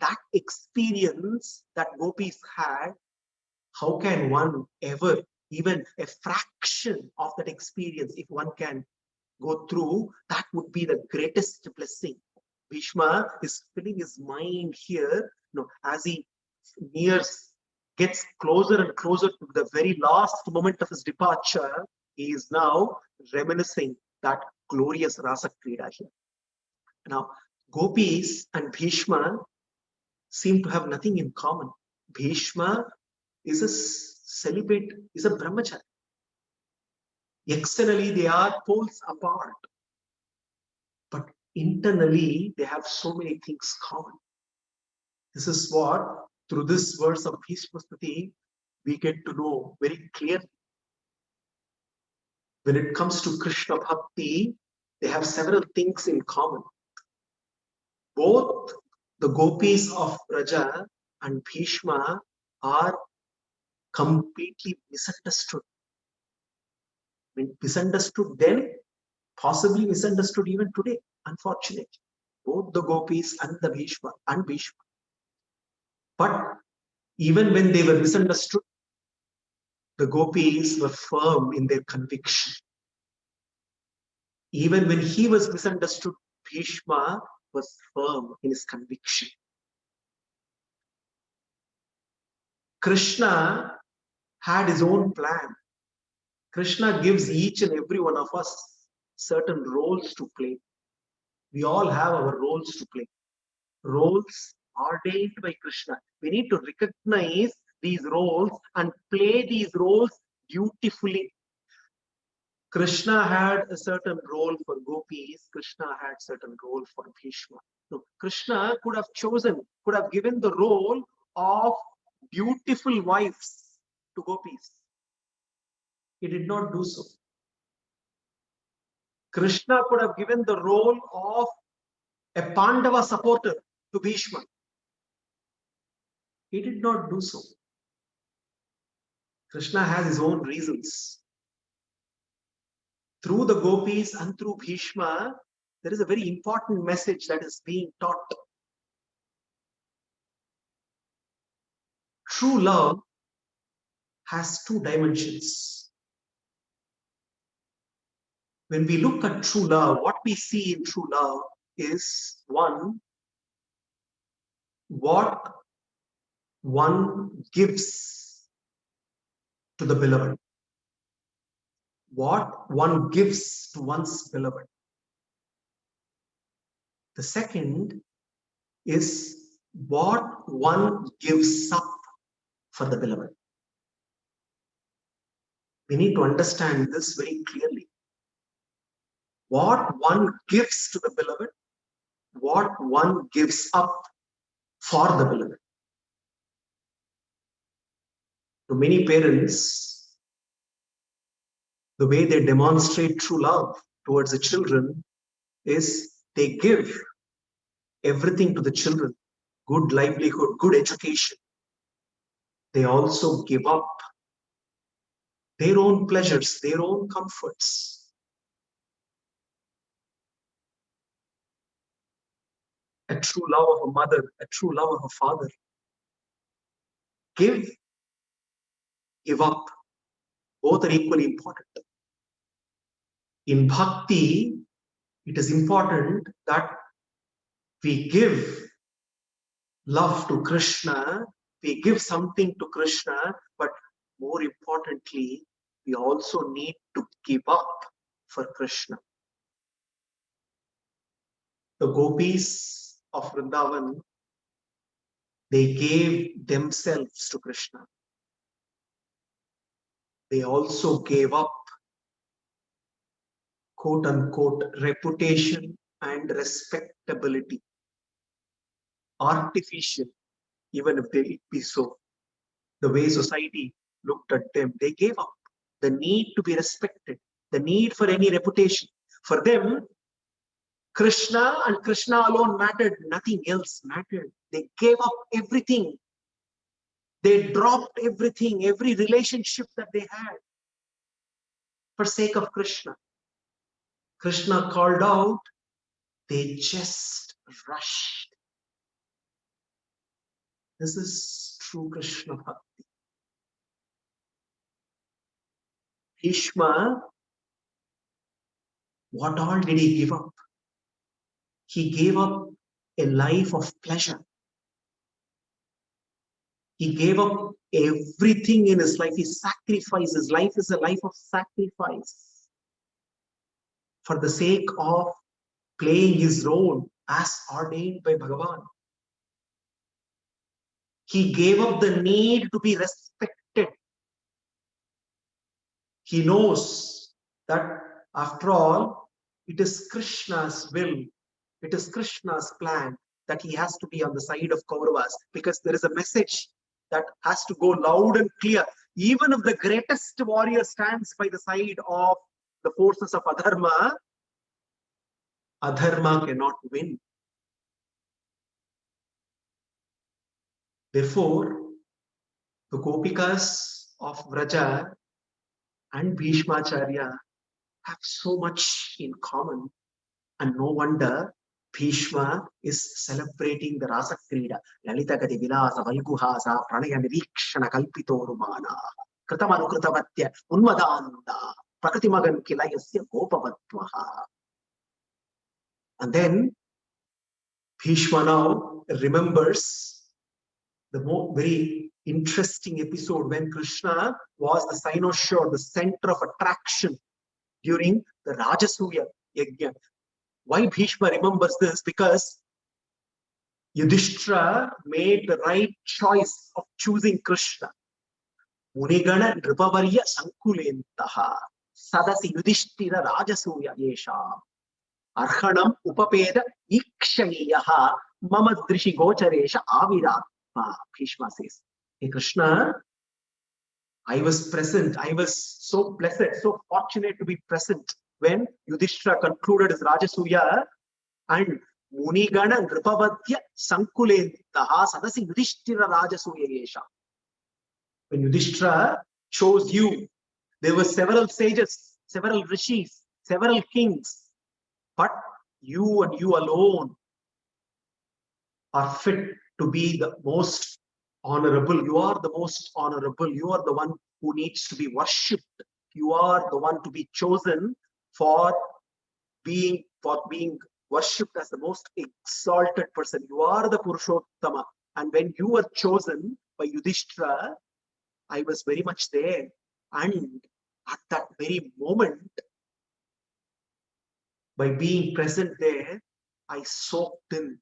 that experience that gopis had, how can one ever, even a fraction of that experience, if one can go through, that would be the greatest blessing. Bhishma is filling his mind here, as he gets closer and closer to the very last moment of his departure. He is now reminiscing that glorious Rasa Krida here. Now, gopis and Bhishma seem to have nothing in common. Bhishma is a celibate, is a brahmachari. Externally, they are poles apart, but internally, they have so many things common. This is what, through this verse of Bhishma Stuti, we get to know very clearly. When it comes to Krishna Bhakti, they have several things in common. Both the gopis of Raja and Bhishma are completely misunderstood. Misunderstood then, possibly misunderstood even today, unfortunately. Both the gopis and the Bhishma and Bhishma. But even when they were misunderstood, the gopis were firm in their conviction. Even when he was misunderstood, Bhishma was firm in his conviction. Krishna had his own plan. Krishna gives each and every one of us certain roles to play. We all have our roles to play. Roles ordained by Krishna. We need to recognize these roles and play these roles beautifully. Krishna had a certain role for gopis. Krishna had a certain role for Bhishma. So Krishna could have given the role of beautiful wives to gopis. He did not do so. Krishna could have given the role of a Pandava supporter to Bhishma. He did not do so. Krishna has his own reasons. Through the gopis and through Bhishma, there is a very important message that is being taught. True love has two dimensions. When we look at true love, what we see in true love is, one, what one gives to the beloved. What one gives to one's beloved. The second is what one gives up for the beloved. We need to understand this very clearly. What one gives to the beloved, what one gives up for the beloved. To many parents, the way they demonstrate true love towards the children is they give everything to the children. Good livelihood, good education. They also give up their own pleasures, their own comforts. A true love of a mother, a true love of a father. Give up. Both are equally important. In bhakti, it is important that we give love to Krishna, we give something to Krishna, but more importantly, we also need to give up for Krishna. The gopis of Vrindavan, they gave themselves to Krishna. They also gave up, quote unquote, reputation and respectability artificial, even if they be so. The way society looked at them, they gave up the need to be respected, the need for any reputation. For them, Krishna and Krishna alone mattered, nothing else mattered. They gave up everything. They dropped everything, every relationship that they had for sake of Krishna. Krishna called out, they just rushed. This is true Krishna Bhakti. Bhishma, what all did he give up? He gave up a life of pleasure. He gave up everything in his life. He sacrificed. His life is a life of sacrifice for the sake of playing his role as ordained by Bhagavan. He gave up the need to be respected. He knows that after all, it is Krishna's will, it is Krishna's plan that he has to be on the side of Kauravas, because there is a message that has to go loud and clear. Even if the greatest warrior stands by the side of the forces of Adharma, Adharma cannot win. Therefore, the Gopikas of Vraja and Bhishmacharya have so much in common, and no wonder Bhishma is celebrating the Rasa Krida. Lalita Gati Vilasa Valguhasa Pranaya Nirikshana Kalpito Rumana Kritamanu Kritavatya Unmadanda Prakatimagan Kilayasya Gopavatvaha. And then Bhishma now remembers the very interesting episode when Krishna was the cynosure, the center of attraction during the Rajasuya Yajna. Why Bhishma remembers this? Because Yudhishthira made the right choice of choosing Krishna. Munigana Nripavarya Sankulentaha Sadasi Yudhishthira Rajasuya Yesha Arhanam Upapeda Ikshaniyaha Mama Drishi Gocharesha Aviratma. Bhishma says, hey Krishna, I was present. I was so blessed, so fortunate to be present when Yudhishthira concluded his Rajasuya, and Munigana Nripavadya Sankulentaha Sadasi Yudhishthira Rajasuya Yesha. When Yudhishthira chose you, there were several sages, several rishis, several kings, but you and you alone are fit to be the most honorable. You are the most honorable. You are the one who needs to be worshipped. You are the one to be chosen for being worshipped as the most exalted person. You are the Purushottama. And when you were chosen by Yudhishthira, I was very much there. And at that very moment, by being present there, I soaked in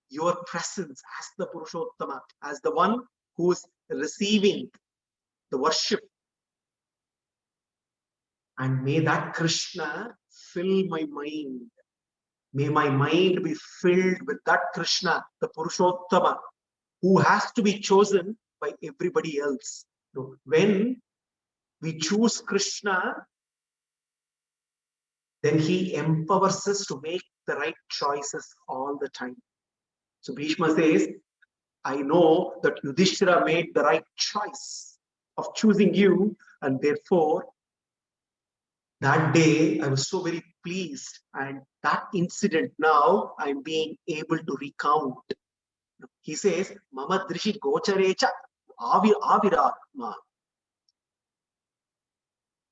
your presence as the Purushottama, as the one who is receiving the worship. And may that Krishna fill my mind. May my mind be filled with that Krishna, the Purushottama, who has to be chosen by everybody else. So when we choose Krishna, then he empowers us to make the right choices all the time. So Bhishma says, I know that Yudhishthira made the right choice of choosing you, and therefore that day I was so very pleased, and that incident now I'm being able to recount. He says, Mama Drishi Gocharecha Aviratma.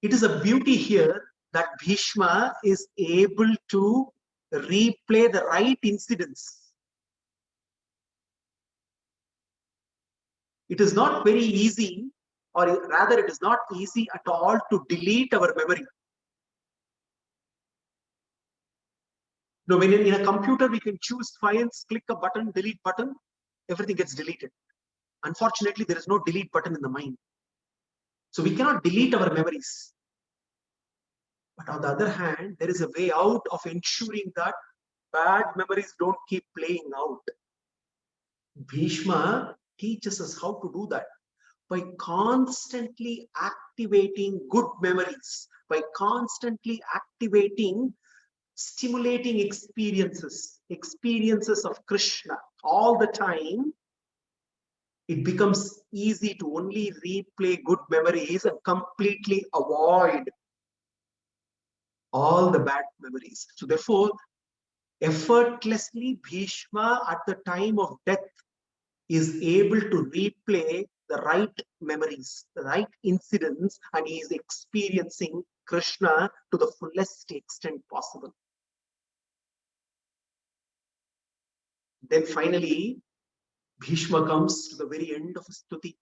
It is a beauty here that Bhishma is able to replay the right incidents. It is not very easy, or rather it is not easy at all to delete our memory. Now, when in a computer we can choose files, click a button, delete button, everything gets deleted. Unfortunately, there is no delete button in the mind. So we cannot delete our memories. But on the other hand, there is a way out of ensuring that bad memories don't keep playing out. Bhishma teaches us how to do that by constantly activating good memories, by constantly activating, stimulating experiences of Krishna all the time. It becomes easy to only replay good memories and completely avoid all the bad memories. So therefore, effortlessly, Bhishma at the time of death is able to replay the right memories, the right incidents, and he is experiencing Krishna to the fullest extent possible. Then finally, Bhishma comes to the very end of his stuti.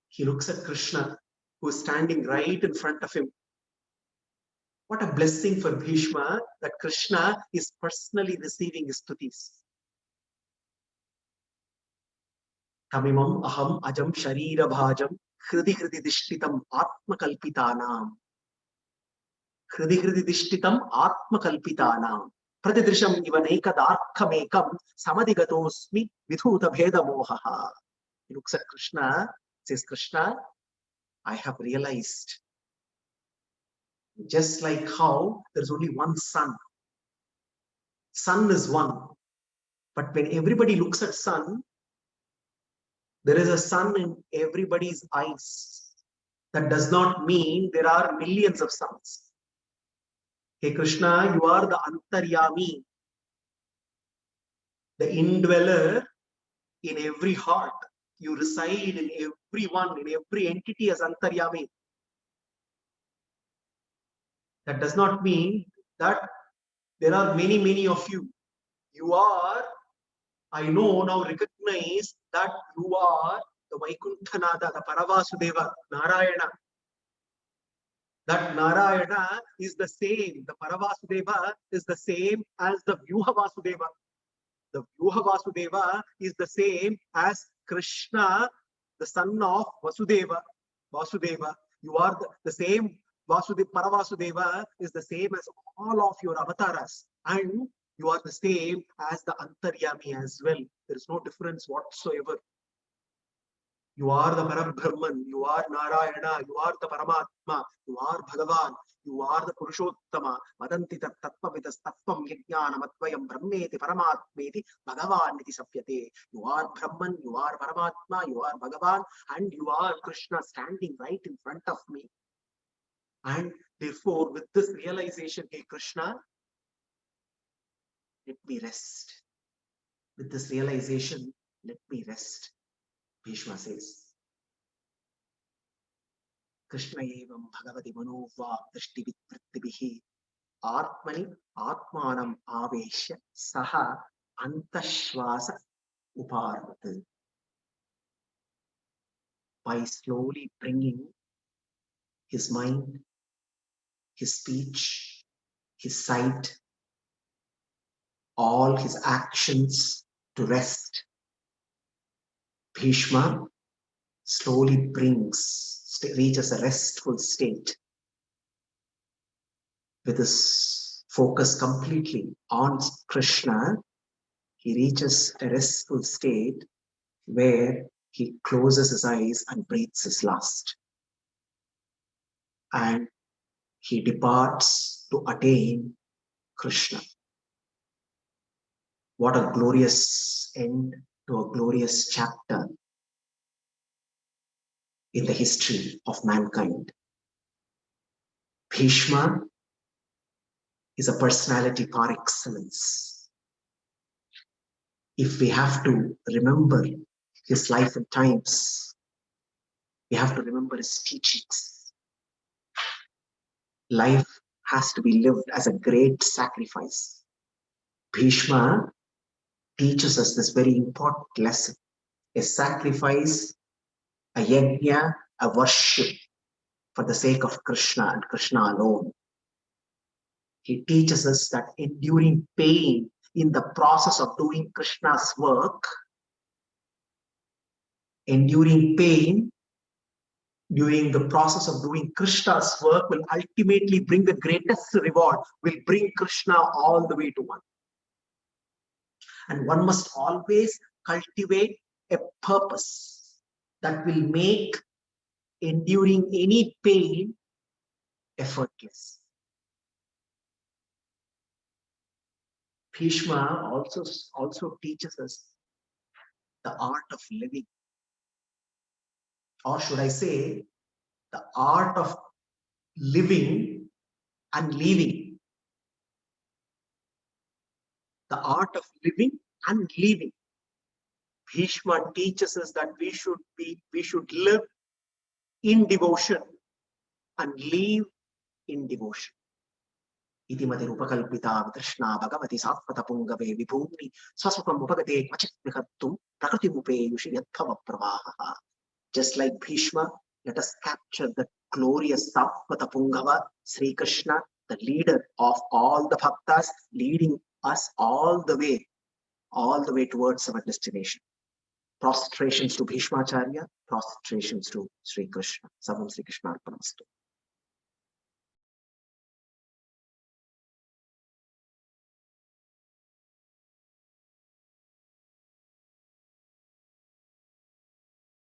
He looks at Krishna, who is standing right in front of him. What a blessing for Bhishma that Krishna is personally receiving his stutis. Tamimam aham ajam sharira bhajam hridi hridi dishtitam atmakalpitanam. Hridi hridi dishtitam atmakalpitanam. Pratidrisham ivanekadarkhamekam samadigatosmi vidhuta bheda mohaha. He looks at Krishna, says, Krishna, I have realized, just like how there's only one sun. Sun is one. But when everybody looks at sun, there is a sun in everybody's eyes. That does not mean there are millions of suns. Hey Krishna, you are the Antaryami, the indweller in every heart. You reside in everyone, in every entity as Antaryami. That does not mean that there are many of you. You are, I know now, recognize that you are the Vaikunthanada, the Paravasudeva, Narayana. That Narayana is the same, the Paravasudeva is the same as the Vyuha Vasudeva. The Vyuha Vasudeva is the same as Krishna, the son of Vasudeva. Vasudeva. You are the same. Vasudeva, Paravasudeva is the same as all of your avatars. And you are the same as the Antaryami as well. There is no difference whatsoever. You are the Parabrahman, you are Narayana, you are the Paramatma, you are Bhagavan, you are the Purushottama, Vadanti Tattvavidas Tattvam Yajnanam Advayam Brahmeti Paramatmeti Bhagavaniti Sapyate. You are Brahman, you are Paramatma, you are Bhagavan, and you are Krishna standing right in front of me. And therefore, with this realization, hey Krishna, let me rest. With this realization, let me rest. Bhishma says, Krishna evam bhagavati manova drishti vitvrittibihi atmani atmanam aveshya saha antashvasa uparvat. By slowly bringing his mind, his speech, his sight, all his actions to rest, Bhishma slowly reaches a restful state with his focus completely on Krishna. He reaches a restful state where he closes his eyes and breathes his last. And he departs to attain Krishna. What a glorious end to a glorious chapter in the history of mankind. Bhishma is a personality par excellence. If we have to remember his life and times, we have to remember his teachings. Life has to be lived as a great sacrifice. Bhishma teaches us this very important lesson. A sacrifice, a yajna, a worship for the sake of Krishna and Krishna alone. He teaches us that enduring pain in the process of doing Krishna's work, enduring pain during the process of doing Krishna's work will ultimately bring the greatest reward, will bring Krishna all the way to one. And one must always cultivate a purpose that will make enduring any pain effortless. Bhishma also teaches us the art of living, or should I say, the art of living and leaving. The art of living and leaving. Bhishma teaches us that we should live in devotion and live in devotion. Itimati rupakalpita vitrishna bhagavati satvata pungave vibhumi swasvatam upagate kvachit vikartum prakriti upeyushi yadbhava pravaha. Just like Bhishma, let us capture the glorious Satvata Pungava, Sri Krishna, the leader of all the bhaktas, leading us all the way towards our destination. Prostrations to Bhishmacharya, prostrations to Sri Krishna. Sarvam Sri Krishna Arpanamastu.